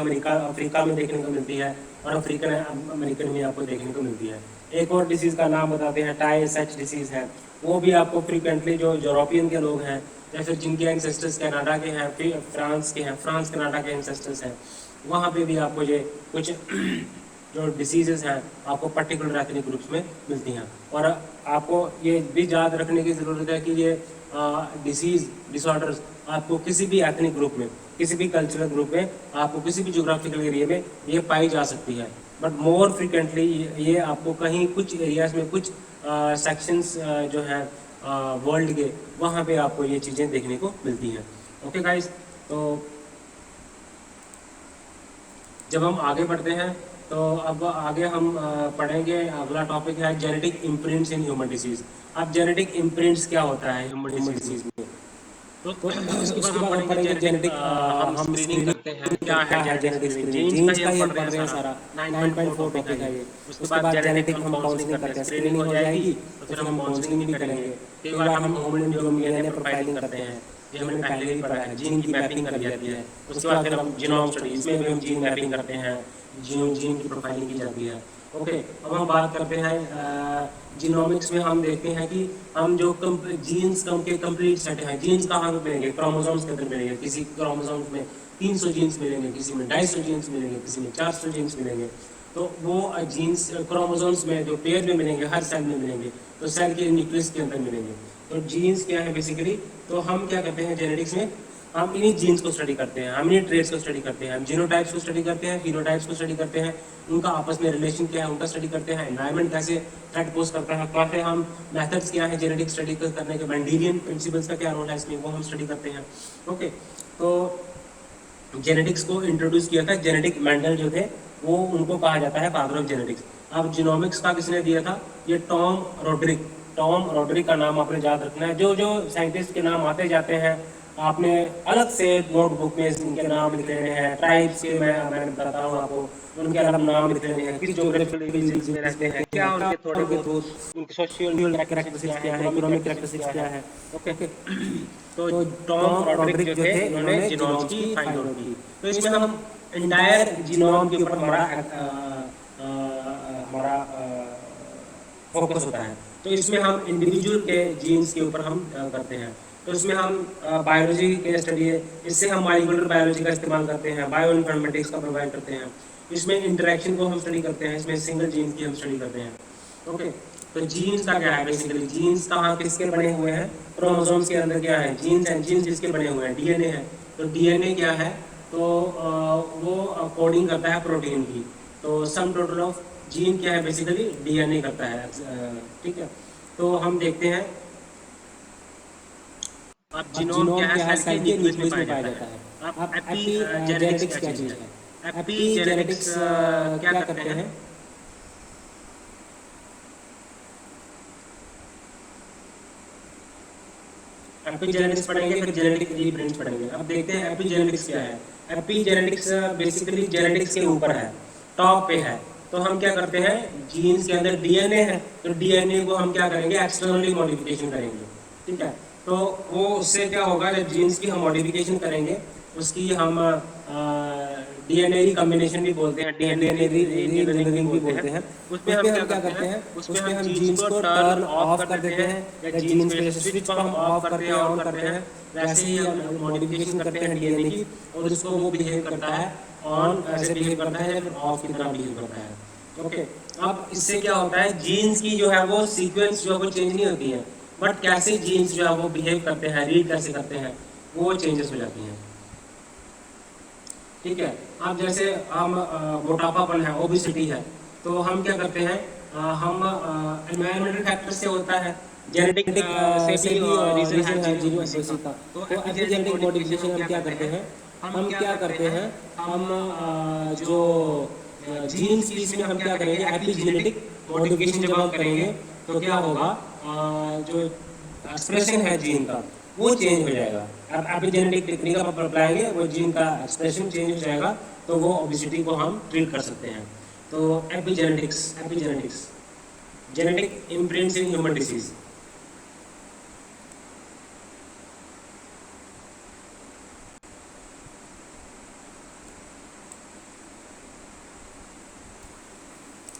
अफ्रीका में देखने को मिलती है, और अफ्रीकन अमेरिकन में आपको देखने को मिलती है। एक और डिसीज़ का नाम बताते हैं, टाइसेच डिसीज़ है, वो भी आपको फ्रीक्वेंटली जो यूरोपियन के लोग हैं या फिर जिनके एंसेस्टर्स कनाडा के हैं, फिर फ्रांस के हैं, फ्रांस कनाडा के एंसेस्टर्स हैं, वहाँ पे भी आपको ये कुछ जो डिसीजेस हैं आपको पर्टिकुलर एथनिक ग्रुप्स में मिलती हैं। और आपको ये भी याद रखने की ज़रूरत है कि ये डिसऑर्डर्स आपको किसी भी एथनिक ग्रुप में, किसी भी कल्चरल ग्रुप में, आपको किसी भी जोग्राफिकल एरिया में ये पाई जा सकती है, बट मोर फ्रिक्वेंटली ये आपको कहीं कुछ एरियाज में, कुछ सेक्शंस जो हैं वर्ल्ड के, वहाँ पे आपको ये चीज़ें देखने को मिलती हैं। ओके गाइस, तो जब हम आगे बढ़ते हैं तो अब आगे हम पढ़ेंगे, अगला टॉपिक है genetic imprints in human disease. अब जेनेटिक इम्प्रिंट्स क्या होता है ह्यूमन डिसीज में, तो इसके बाद हम पढ़ेंगे जेनेटिक, हम स्क्रीनिंग करते हैं, क्या है जेनेटिक स्क्रीनिंग, जीन्स का ही हम पढ़ रहे हैं सारा, 9.4 टॉपिक है ये। उसके बाद जेनेटिक हम काउंसलिंग करते हैं, स्क्रीनिंग हो जाएगी तो फिर हम काउंसलिंग भी करेंगे। कई बार हम ह्यूमन प्रोफाइलिंग करते हैं, ये हमने पहले ही पढ़ा है, जीन की मैपिंग कर जाती है। उसके बाद फिर हम जीनोम स्टडी, इसमें भी हम जीन मैपिंग करते हैं, जीन की प्रोफाइलिंग की जाती है। ओके, अब हम बात करते हैं जीनोमिक्स में। हम देखते हैं कि हम जो जीन्स के कंप्लीट सेट हैं, जीन्स कहाँ पे मिलेंगे, क्रोमोसोम्स के अंदर मिलेंगे। किसी क्रोमोसोम्स में 300 जीन्स मिलेंगे, किसी में 250 जीन्स मिलेंगे, किसी में 400 जीन्स मिलेंगे। तो वो जीन्स क्रोमोसोम्स में जो पेयर में मिलेंगे, हर सेल में मिलेंगे, तो सेल के न्यूक्लियस के अंदर मिलेंगे। तो जीन्स क्या है बेसिकली, तो हम क्या करते हैं जेनेटिक्स में, हम इन्हीं जीन्स को स्टडी करते हैं, हम इन्हीं ट्रेड्स को स्टडी करते हैं, हम जीनोटाइप्स को स्टडी करते हैं, फिनोटाइप्स को स्टडी करते हैं, उनका आपस में रिलेशन क्या है उनका स्टडी करते हैं, एनवायरनमेंट कैसे थ्रेट पोज करता है, कैसे हम मेथड्स क्या है जेनेटिक स्टडी करने के, मेंडेलियन प्रिंसिपल्स का क्या रोल है इसमें, वो हम स्टडी करते हैं। ओके, तो जेनेटिक्स को इंट्रोड्यूस किया था जेनेटिक मेंडल जो थे, वो उनको कहा जाता है फादर ऑफ जेनेटिक्स। अब जीनोमिक्स का किसने दिया था, ये टॉम रोड्रिक का नाम आपने याद रखना है। जो जो साइंटिस्ट के नाम आते जाते हैं आपने अलग से नोटबुक में इनके नाम लिख लेने हैं, ट्राइब्स के मैंने बताता हूँ आपको, उनके अलग नाम लिख लेने हैं, किस ज्योग्राफिकल रीजन में रहते हैं, क्या उनके थोड़े बहुत उनके सोशियल कैरेक्टरिस्टिक्स क्या है, इकोनॉमिक कैरेक्टरिस्टिक्स क्या है। ओके, तो टॉम रॉड्रिक जो थे इन्होंने जीनोम्स की फाइंड आउट की। तो इसमें हम इंटायर जीनोम के ऊपर हमारा फोकस होता है। तो इसमें हम इंडिविजुअल के जीन्स के ऊपर हम करते हैं। तो इसमें हम बायोलॉजी के स्टडी है, इससे हम मॉलिक्यूलर बायोलॉजी का इस्तेमाल करते हैं, बायो इन्फॉर्मेटिक्स का प्रोवाइड करते हैं। इसमें इंटरेक्शन को हम स्टडी करते हैं, इसमें सिंगल जीन की हम स्टडी करते हैं। ओके, तो जीन्स का क्या है बेसिकली, जीन्स कहाँ किसके बने हुए हैं, क्रोमोसोम्स के अंदर क्या है, जीन्स हैं, जीन्स किसके बने हुए हैं, डीएनए है। तो डीएनए क्या है, तो वो कोडिंग करता है प्रोटीन की। तो सम टोटल ऑफ जीन क्या है बेसिकली, डीएनए करता है। ठीक है, तो हम देखते हैं अब जीनोम क्या है, सेल के न्यूक्लियस में पाया जाता है। अब एपिजेनेटिक्स क्या चीज है, एपिजेनेटिक्स क्या करते हैं, एपिजेनेटिक्स पढ़ेंगे फिर जेनेटिक रीप्रिंट्स पढ़ेंगे। अब देखते हैं एपिजेनेटिक्स क्या है। एपिजेनेटिक्स बेसिकली जेनेटिक्स के ऊपर है, टॉप पे है। तो हम क्या करते हैं, जीन्स के अंदर डीएनए है, तो डीएनए को हम क्या करेंगे, एक्सटर्नली मॉडिफिकेशन करेंगे। ठीक है, तो वो उससे क्या होगा, जब जीन्स की हम मॉडिफिकेशन करेंगे, उसकी हम डीएनए रिकॉम्बिनेशन भी बोलते हैं, डीएनए रीइंजीनियरिंग भी बोलते हैं। उसमें हम क्या करते हैं, उसमें हम जीन्स को टर्न ऑफ कर देते हैं, या जीन्स पे स्विच को हम ऑफ करते हैं, ऑन करते हैं। वैसे ही हम मॉडिफिकेशन करते हैं डीएनए की, और उसको वो बिहेव करता है ऑन ऐसे बिहेव करता है, या फिर ऑफ की तरह बिहेव करता है। ओके, अब इससे क्या होता है, जीन्स की जो है वो सीक्वेंस जो है वो चेंज नहीं होती है, बट कैसे जीन्स जो है वो बिहेव करते हैं, रीड कैसे करते हैं, वो चेंजेस हो जाती हैं। ठीक है, अब जैसे हम मोटापापन है, ओबिसिटी है, तो हम क्या करते हैं, हम एनवायरमेंटल फैक्टर से होता है, जेनेटिक से भी रीजन है जीन ओबेसिटी का। तो एपिजेनेटिक मॉडिफिकेशन हम क्या करते हैं, हम क्या करते हैं, हम जो जीन्स की इसमें हम क्या करेंगे, एपिजेनेटिक मॉडिफिकेशन जब हम करेंगे तो क्या होगा, जो एक्सप्रेशन है जीन का वो चेंज हो जाएगा। अब एपिजेनेटिक टेक्निक आप अपनाएंगे, वो जीन का एक्सप्रेशन चेंज हो जाएगा, तो वो ओबेसिटी को हम ट्रीट कर सकते हैं। तो epigenetics genetic imprints in human disease.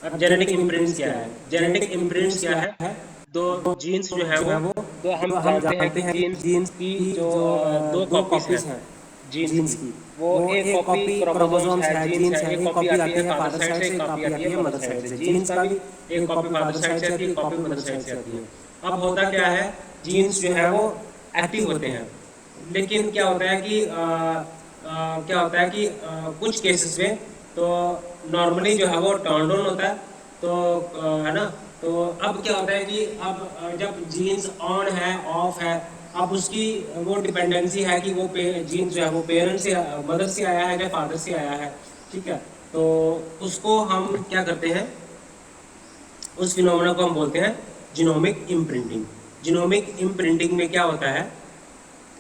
अब जेनेटिक इम्प्रिंट्स क्या है, जेनेटिक इम्प्रिंट्स क्या है, दो जीन्स जो है वो, तो हम जानते हैं कि जीन्स की जो दो कॉपीज हैं जीन्स की, वो एक कॉपी क्रोमोसोम्स है, जीन्स है, एक कॉपी आती है फादर साइड से, एक कॉपी आती है मदर साइड से। जीन्स का भी एक कॉपी फादर साइड से आती है, एक कॉपी मदर साइड से आती है। अब होता क्या है, जीन्स जो है वो एक्टिव होते हैं, लेकिन क्या होता है कि कुछ केसेस में तो नॉर्मली जो है वो टर्न ऑन होता है, तो है ना। तो अब क्या होता है कि अब जब जीन्स ऑन है ऑफ है, अब उसकी वो डिपेंडेंसी है कि वो जीन्स जो है वो पेरेंट्स से, मदर से आया है या फादर से आया है। ठीक है, तो उसको हम क्या करते हैं, उस फिनोमेना को हम बोलते हैं जीनोमिक इम्प्रिंटिंग। जीनोमिक इम्प्रिंटिंग में क्या होता है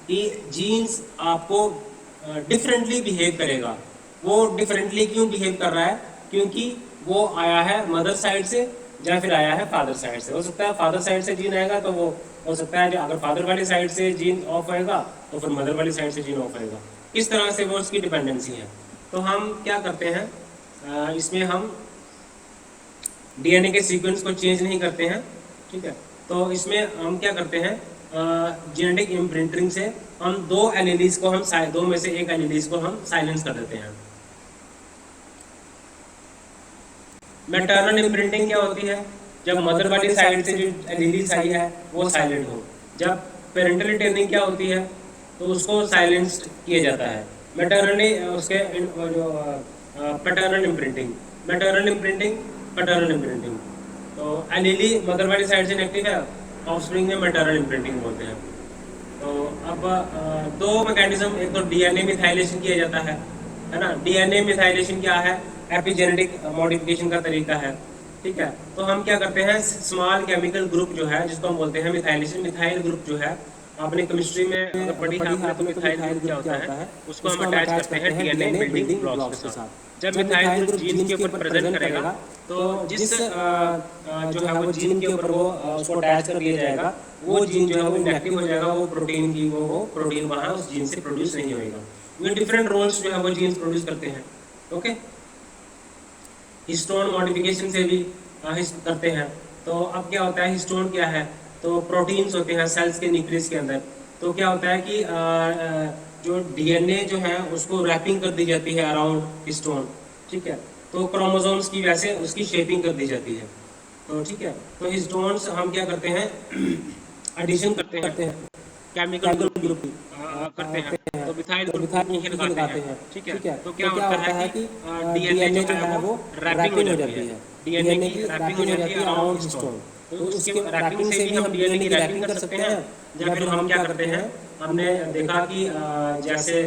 कि जीन्स आपको डिफरेंटली बिहेव करेगा। वो डिफरेंटली क्यों बिहेव कर रहा है, क्योंकि वो आया है मदर साइड से या फिर आया है फादर साइड से। हो सकता है फादर साइड से जीन आएगा, तो वो हो सकता है अगर फादर वाली साइड से जीन ऑफ आएगा तो फिर मदर वाली साइड से जीन ऑफ आएगा। किस तरह से वो उसकी डिपेंडेंसी है। तो हम क्या करते हैं, इसमें हम डीएनए के सीक्वेंस को चेंज नहीं करते हैं। ठीक है, तो इसमें हम क्या करते हैं, जेनेटिक इम्प्रिंटिंग से हम दो एलीलीज को हम दो में से एक एलीलीज को हम साइलेंस कर देते हैं। मैटरनल इम्प्रिंटिंग क्या होती है, जब मदर वाली साइड से जो एलीलीज आई है वो साइलेंट हो। जब पेरेंटल ट्रेनिंग क्या होती है, तो उसको साइलेंस किया जाता है। मैटरनली उसके जो paternal imprinting, maternal imprinting, paternal imprinting. तो एलीली मदर वाली साइड से नेगेटिव है, ऑफस्प्रिंग में मैटरनल इम्प्रिंटिंग बोलते हैं। तो अब दो मैकेनिज्म, एक तो डीएनए मिथाइलेशन किया जाता है ना। डीएनए मिथाइलेशन क्या है, एपिजेनेटिक मॉडिफिकेशन का तरीका है। ठीक है, तो हम क्या करते हैं, स्मॉल केमिकल ग्रुप जो है जिसको हम बोलते हैं मिथाइलेशन, मिथाइल ग्रुप जो है आपने केमिस्ट्री में अगर पढ़ी है आपने तो मिथाइल ग्रुप क्या होता है, उसको हम अटैच करते हैं डीएनए बिल्डिंग ब्लॉक्स के साथ। जब मिथाइल ग्रुप जीन्स के ऊपर प्रेजेंट करेगा तो जिस जो है वो जीन के ऊपर वो उसको अटैच कर दिया जाएगा, वो जीन जो है वो इनएक्टिव हो जाएगा, वो प्रोटीन की वो प्रोटीन वहाँ उस जीन से प्रोड्यूस नहीं होएगा। ये डिफरेंट रोल्स जो है वो जीन्स प्रोड्यूस करते हैं। ओके, हिस्टोन मॉडिफिकेशन से भी करते हैं। तो अब क्या होता है, हिस्टोन क्या है, तो प्रोटीन्स होते हैं सेल्स के न्यूक्लियस के अंदर। तो क्या होता है कि जो डीएनए जो है उसको रैपिंग कर दी जाती है अराउंड हिस्टोन, ठीक है। तो क्रोमोसोम्स की वैसे उसकी शेपिंग कर दी जाती है। तो ठीक है, तो हिस्टोन्स हम क्या करते हैं, एडिशन करते हैं केमिकल ग्रुप की करते हैं, तो मिथाइल ग्रुप की लगाते हैं, ठीक है। तो क्या होता है कि डीएनए जो है वो रैपिंग हो जाती है, डीएनए की रैपिंग हो जाती है अराउंड हिस्टोन। तो उसके रैपिंग से भी हम डीएनए की रैपिंग कर सकते हैं, या फिर हम क्या करते हैं, हमने देखा कि जैसे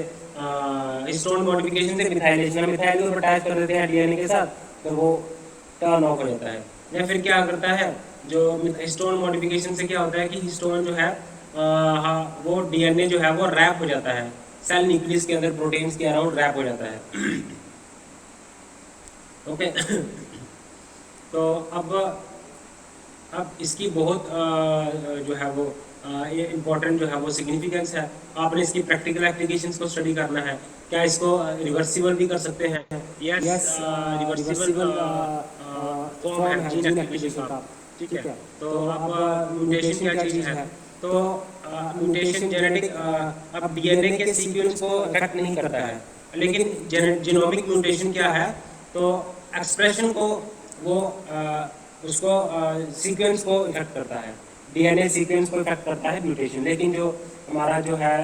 हिस्टोन मॉडिफिकेशन से मिथाइलेशन, मिथाइल ग्रुप अटैच कर देते हैं डीएनए के साथ, तो वो टर्न ऑफ हो जाता है। या फिर क्या करता है, जो हिस्टोन मॉडिफिकेशन से क्या होता है कि हिस्टोन जो है हाँ वो डीएनए जो है वो रैप हो जाता है सेल न्यूक्लियस के अंदर, प्रोटीन्स के अराउंड रैप हो जाता है। ओके। तो अब इसकी बहुत जो है वो ये इम्पोर्टेंट जो है वो सिग्निफिकेंस है। आपने इसकी प्रैक्टिकल एप्लीकेशंस को स्टडी करना है। क्या इसको रिवर्सिबल भी कर सकते हैं? यस, रिवर्सिबल फॉर्म है जीन एक्टिवेशन का, ठीक है। तो अब म्यूटेशन क्या चीज़ है, तो म्यूटेशन जेनेटिक अब डीएनए के सीक्वेंस को इफेक्ट नहीं करता है, लेकिन जीनोमिक म्यूटेशन क्या है, तो एक्सप्रेशन को वो उसको सीक्वेंस को इफेक्ट करता है, डीएनए सीक्वेंस को इफेक्ट करता है म्यूटेशन। लेकिन जो हमारा जो है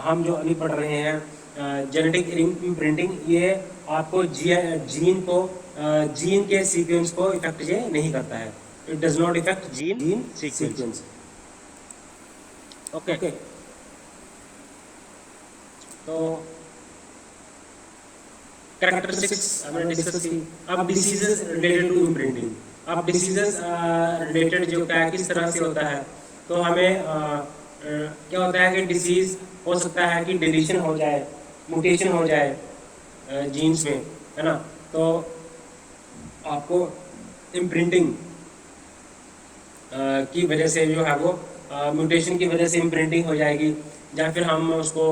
हम जो अभी पढ़ रहे हैं जेनेटिक इम्प्रिंटिंग, ये आपको जीन को जीन के सीक्वेंस को इफेक्ट ये नहीं करता है। It does not effect gene sequence. Okay, तो कैरेक्टरिस्टिक्स हमने डिस्कस की। अब डिसीजेस रिलेटेड टू इम्प्रिंटिंग, अब डिसीजेस रिलेटेड जो क्या है किस तरह से होता है, तो हमें क्या होता है कि डिसीज हो सकता है कि डिलीशन हो जाए, म्यूटेशन हो जाए जीन्स में, है ना। तो आपको इम्प्रिंटिंग की वजह से जो है वो म्यूटेशन की वजह से इम्प्रिंटिंग हो जाएगी, या फिर हम उसको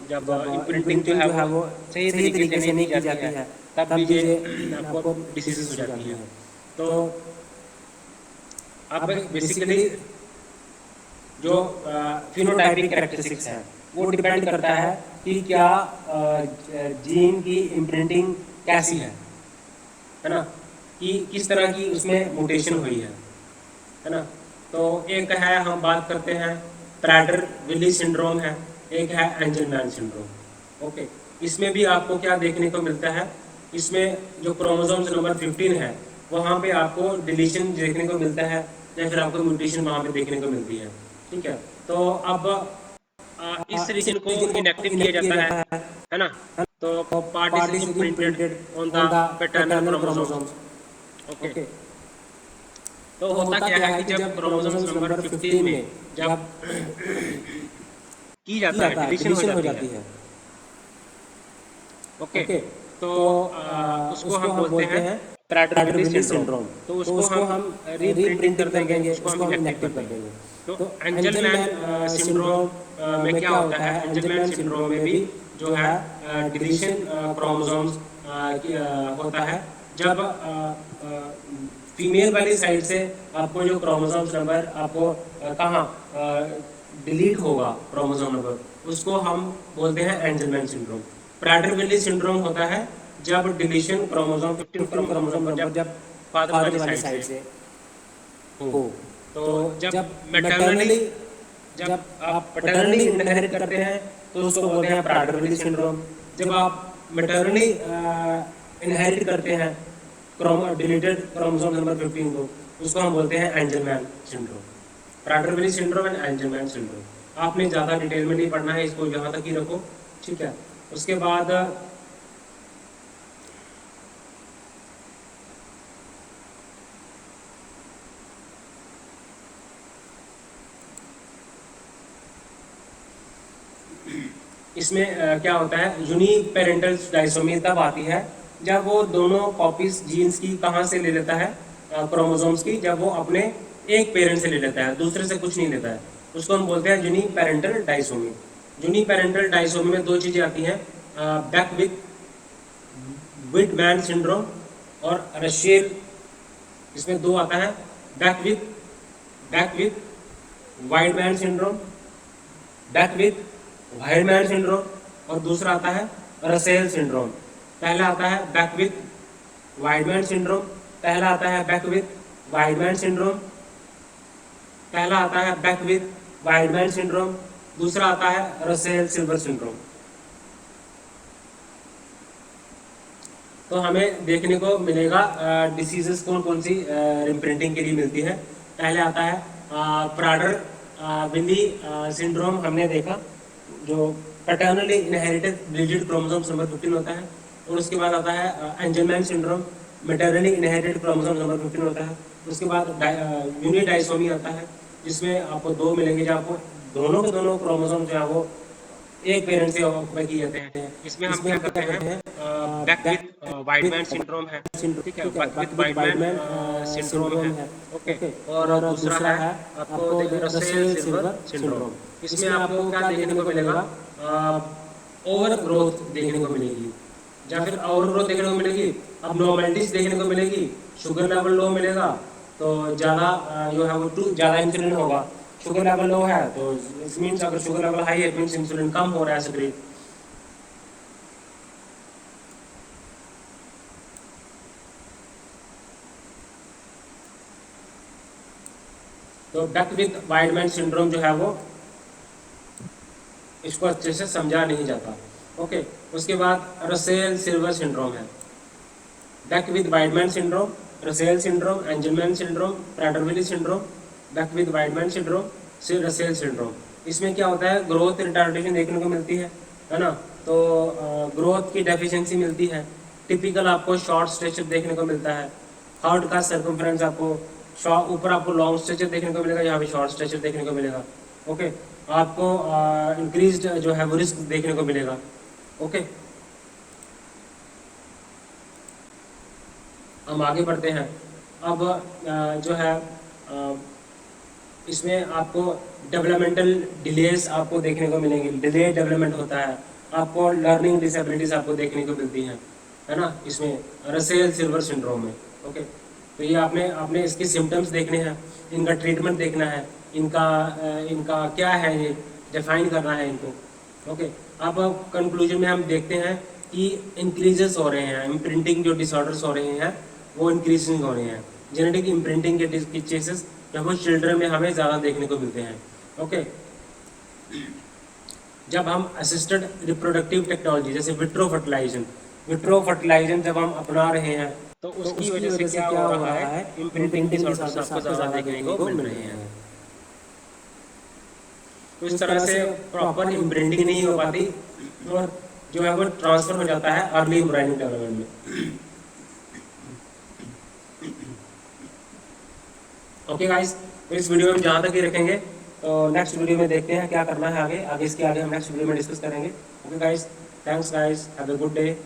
जब इम्प्रिंटिंग जो है वो सही तरीके से नहीं की जाती है, तब भी ये आपको डिसीजेस हो जाती हैं। तो अब बेसिकली जो फिनोटाइपिक कैरेक्टरिस्टिक्स हैं वो डिपेंड करता है कि क्या जीन की इम्प्रिंटिंग कैसी है ना, कि किस तरह की उसमें म्यूटेशन हुई है ना। तो एक है, हम बात करते हैं प्राडर विली सिंड्रोम है, एक है एंजलमैन सिंड्रोम। ओके, इसमें भी आपको क्या देखने को मिलता है, इसमें जो क्रोमोसोम्स नंबर 15 है वहाँ पे आपको डिलीशन देखने को मिलता है, या फिर आपको म्यूटेशन वहाँ पे देखने को मिलती है, ठीक है। तो अब इस रीजन को इनएक्टिव किया जाता है ना। तो part is imprinted on the paternal chromosomes. Okay, तो होता क्या है कि जब क्रोमोसोम्स नंबर 15 में जब की जाता है डिलीशन हो जाती है, ओके, तो उसको हम बोलते हैं प्राडर-विली सिंड्रोम। तो उसको हम रीप्रिंट कर देंगे, उसको हम इनएक्टिव कर देंगे। तो एंजलमैन सिंड्रोम में क्या होता है, एंजलमैन सिंड्रोम में भी जो है डिलीशन क्रोमोसोम्स होता है, जब फीमेल वाली साइड से आपको जो क्रोमोसोम्स नंबर आपको कहाँ डिलीट होगा क्रोमोसोम नंबर, उसको हम बोलते हैं एंजलमैन सिंड्रोम। प्राडर-विली सिंड्रोम होता है जब डिलीशन क्रोमोसोम 15 क्रोमोसोम नंबर जब फादर वाली साइड से हो। तो जब मैटरनली जब आप पैटर्नली इनहेरिट करते हैं तो उसको बोलते हैं प्राडर-विली सिंड्रोम। जब आप मैटरनली इनहेरिट करते हैं डिलीटेड क्रोमोसोम नंबर 15 को, उसको हम बोलते हैं Angelman syndrome. Prader Willi syndrome and Angelman syndrome. आपने ज़्यादा डिटेल में नहीं पढ़ना है, इसको यहाँ तक ही रखो, ठीक है। उसके बाद इसमें क्या होता है, यूनिक पेरेंटल डाइसोमी तब आती है जब वो दोनों कॉपीज जीन्स की कहाँ से ले लेता है, क्रोमोसोम्स की, जब वो अपने एक पेरेंट से ले लेता है, दूसरे से कुछ नहीं लेता है, उसको हम बोलते हैं यूनिक पेरेंटल डाइसोमी। यूनिक पेरेंटल डाइसोमी में दो चीज़ें आती हैं, बैक विथ विटमैन सिंड्रोम और रशियल, इसमें दो आता है, Beckwith Wiedemann syndrome, Beckwith Wiedemann syndrome, और दूसरा आता है रसेल सिंड्रोम। पहला आता है बैक विथ वाइडमैन सिंड्रोम, पहला आता है बैक विथ वाइडमैन सिंड्रोम, पहला आता है बैक विथ वाइडमैन सिंड्रोम, दूसरा आता है रसेल सिल्वर सिंड्रोम। तो हमें देखने को मिलेगा डिसीजेस कौन कौन सी इम्प्रिंटिंग के लिए मिलती है। पहले आता है प्राडर विली सिंड्रोम, हमने देखा, जो पैटर्नली इनहेरिटेड डिलीटेड क्रोमोसोम्स नंबर 15 होता है। और उसके बाद आता है Angelman syndrome, मैटरनली inherited chromosome number 15 होता है। उसके बाद यूनिडाइसोमी आता है, जिसमें आपको दो मिलेंगे, जब आपको दोनों के दोनों क्रोमोसोम जो है वो एक पेरेंट से ऑक्यूपाई किए जाते हैं। इसमें हम क्या करते हैं, बैक विथ वाइडमैन सिंड्रोम है, ठीक है, बैक विथ वाइडमैन सिंड्रोम है, ओके। और दूसरा है आपको रसेल सिल्वर सिंड्रोम। इसमें आपको क्या देखने को मिलेगा, ओवर ग्रोथ देखने को मिलेगी, या फिर ओवर ग्रोथ देखने को मिलेगी, अब नॉर्मलिटीज देखने को मिलेगी, शुगर लेवल लो मिलेगा, तो ज़्यादा जो है वो ज़्यादा इंसुलिन होगा। शुगर लेवल लो है तो इट मीन्स, अगर शुगर लेवल हाई है इट मीन्स इंसुलिन कम हो रहा है सेक्रेट। तो बैक विथ वाइडमैन सिंड्रोम जो है वो, इसको अच्छे से समझा नहीं जाता, ओके। उसके बाद रसेल सिल्वर सिंड्रोम है, Beckwith Wiedemann syndrome, Russell syndrome, Angelman syndrome, Prader Willi syndrome, Beckwith Wiedemann syndrome, Russell syndrome. इसमें क्या होता है, ग्रोथ रिटार्डेशन देखने को मिलती है ना, तो ग्रोथ की डेफिशिएंसी मिलती है। टिपिकल आपको शॉर्ट स्ट्रेचर देखने को मिलता है, हार्ट का सर्कमफ्रेंस आपको ऊपर आपको लॉन्ग स्ट्रेचर देखने को मिलेगा, यहाँ पे शॉर्ट स्ट्रेचर देखने को मिलेगा, ओके। आपको इंक्रीज्ड जो है वो रिस्क देखने को मिलेगा, ओके। हम आगे बढ़ते हैं। अब जो है इसमें आपको डेवलपमेंटल डिलेस आपको देखने को मिलेंगे, डिले डेवलपमेंट होता है, आपको लर्निंग डिसेबिलिटीज आपको देखने को मिलती हैं, है ना, इसमें रसेल सिल्वर सिंड्रोम में, ओके। तो ये आपने आपने इसके सिम्टम्स देखने हैं, इनका ट्रीटमेंट देखना है, इनका क्या है ये डिफाइन करना है इनको, ओके। अब कंक्लूजन में हम देखते हैं कि इंक्रीजेस हो रहे हैं, इम्प्रिंटिंग जो डिसऑर्डर्स हो रहे हैं वो इंक्रीजिंग हो रहे हैं। जेनेटिक इम्प्रिंटिंग के केसेस जब वो चिल्ड्रन में हमें ज़्यादा देखने को मिलते हैं, ओके। जब हम असिस्टेड रिप्रोडक्टिव टेक्नोलॉजी जैसे विट्रो फर्टिलाइजेशन जब हम अपना रहे हैं, तो उसकी वजह से क्या हो रहा है, इम्प्रिंटिंग डिसऑर्डर्स आपको ज़्यादा देखने को मिल रहे हैं। तो इस तरह से प्रॉपर इम्प्रिंटिंग नहीं हो पाती और जो है वो ट्रांसफर हो जाता है अर्ली एम्ब्रायनिक डेवलपमेंट में। ओके गाइस, तो इस वीडियो में जहाँ तक ही रखेंगे, तो नेक्स्ट वीडियो में देखते हैं क्या करना है आगे इसके आगे हम नेक्स्ट वीडियो में डिस्कस करेंगे। Okay guys, thanks guys, have a good day.